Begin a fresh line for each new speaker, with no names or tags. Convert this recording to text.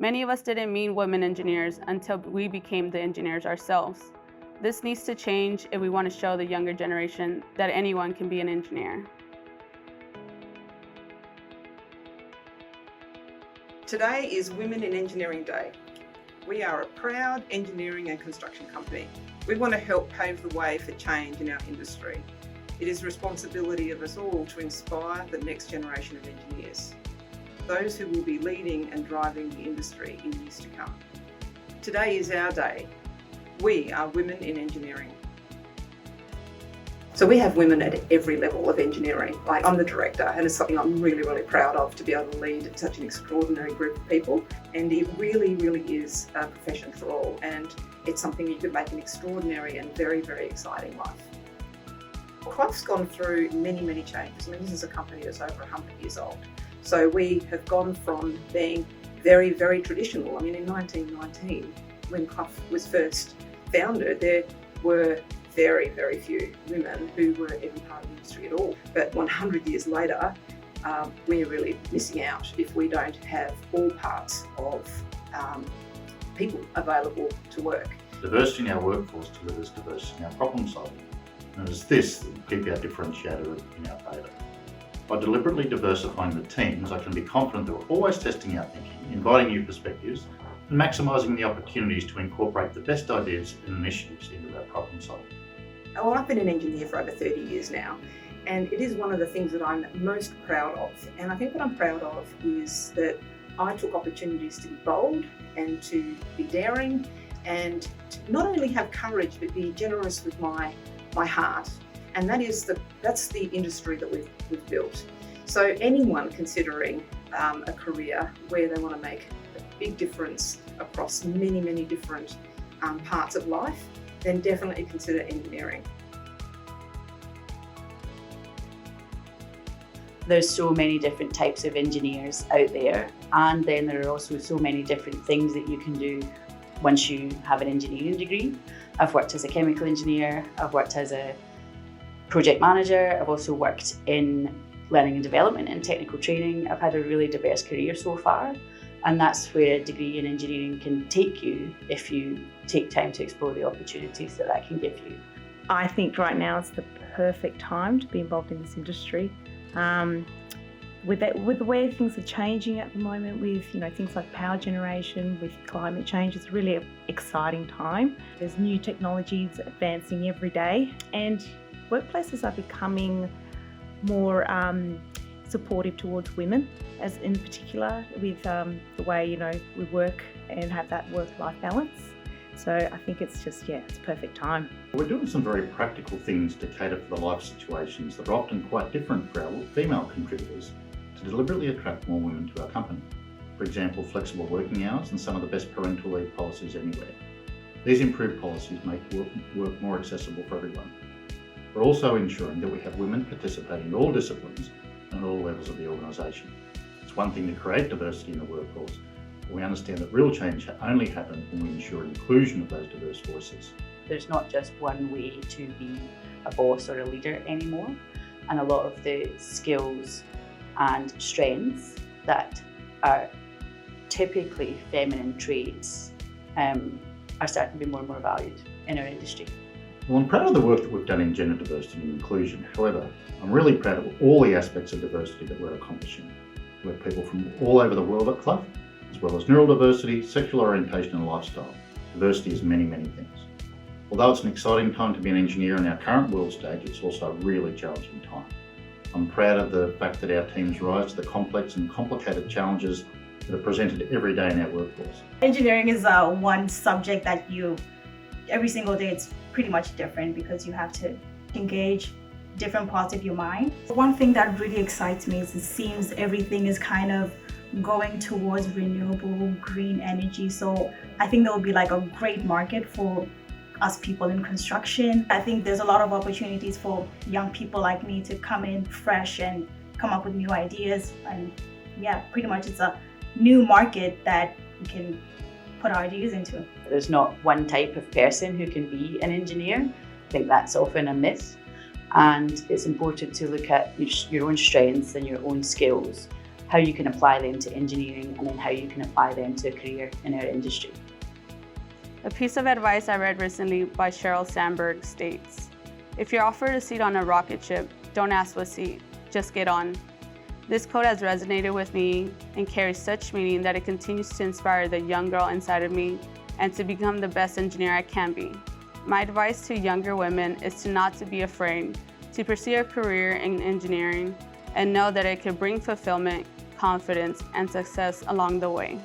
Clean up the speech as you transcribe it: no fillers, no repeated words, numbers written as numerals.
Many of us didn't meet women engineers until we became the engineers ourselves. This needs to change if we want to show the younger generation that anyone can be an engineer.
Today is Women in Engineering Day. We are a proud engineering and construction company. We want to help pave the way for change in our industry. It is the responsibility of us all to inspire the next generation of engineers, those who will be leading and driving the industry in years to come. Today is our day. We are Women in Engineering. So we have women at every level of engineering. Like, I'm the director, and it's something I'm really, really proud of, to be able to lead such an extraordinary group of people. And it really, really is a profession for all, and it's something you could make an extraordinary and very, very exciting life. Clough's gone through many, many changes. I mean, this is a company that's over 100 years old. So we have gone from being very, very traditional. I mean, in 1919, when Clough was first founded, there were very, very few women who were even part of the industry at all. But 100 years later, we're really missing out if we don't have all parts of people available to work.
Diversity in our workforce delivers diversity in our problem solving. And it's this that will keep our differentiator in our favour. By deliberately diversifying the teams, I can be confident that we're always testing our thinking, inviting new perspectives, and maximising the opportunities to incorporate the best ideas and initiatives into our problem solving.
Well, I've been an engineer for over 30 years now, and it is one of the things that I'm most proud of. And I think what I'm proud of is that I took opportunities to be bold and to be daring, and to not only have courage but be generous with my heart. And that's the industry that we've built. So anyone considering a career where they want to make a big difference across many, many different parts of life, then definitely consider engineering.
There's so many different types of engineers out there, and then there are also so many different things that you can do once you have an engineering degree. I've worked as a chemical engineer, I've worked as a project manager, I've also worked in learning and development and technical training. I've had a really diverse career so far, and that's where a degree in engineering can take you if you take time to explore the opportunities that can give you.
I think right now is the perfect time to be involved in this industry. With the way things are changing at the moment, with things like power generation, with climate change, it's really an exciting time. There's new technologies advancing every day, and workplaces are becoming more supportive towards women, as in particular with the way we work and have that work-life balance. So I think it's it's a perfect time.
We're doing some very practical things to cater for the life situations that are often quite different for our female contributors, to deliberately attract more women to our company. For example, flexible working hours and some of the best parental leave policies anywhere. These improved policies make work more accessible for everyone. We're also ensuring that we have women participating in all disciplines and at all levels of the organisation. It's one thing to create diversity in the workforce, but we understand that real change only happens when we ensure inclusion of those diverse voices.
There's not just one way to be a boss or a leader anymore, and a lot of the skills and strengths that are typically feminine traits are starting to be more and more valued in our industry.
Well, I'm proud of the work that we've done in gender diversity and inclusion. However, I'm really proud of all the aspects of diversity that we're accomplishing. We have people from all over the world at Clough, as well as neurodiversity, sexual orientation and lifestyle. Diversity is many, many things. Although it's an exciting time to be an engineer in our current world stage, it's also a really challenging time. I'm proud of the fact that our teams rise to the complex and complicated challenges that are presented every day in our workforce.
Engineering is one subject that every single day it's pretty much different, because you have to engage different parts of your mind. One thing that really excites me is it seems everything is kind of going towards renewable green energy. So I think there will be like a great market for us people in construction. I think there's a lot of opportunities for young people like me to come in fresh and come up with new ideas. And pretty much it's a new market that we can put our ideas into.
There's not one type of person who can be an engineer. I think that's often a myth. And it's important to look at your own strengths and your own skills how you can apply them to engineering, and then how you can apply them to a career in our industry.
A piece of advice I read recently by Sheryl Sandberg states, "If you're offered a seat on a rocket ship, don't ask what seat, just get on." This quote has resonated with me and carries such meaning that it continues to inspire the young girl inside of me and to become the best engineer I can be. My advice to younger women is not to be afraid, to pursue a career in engineering and know that it could bring fulfillment, confidence, and success along the way.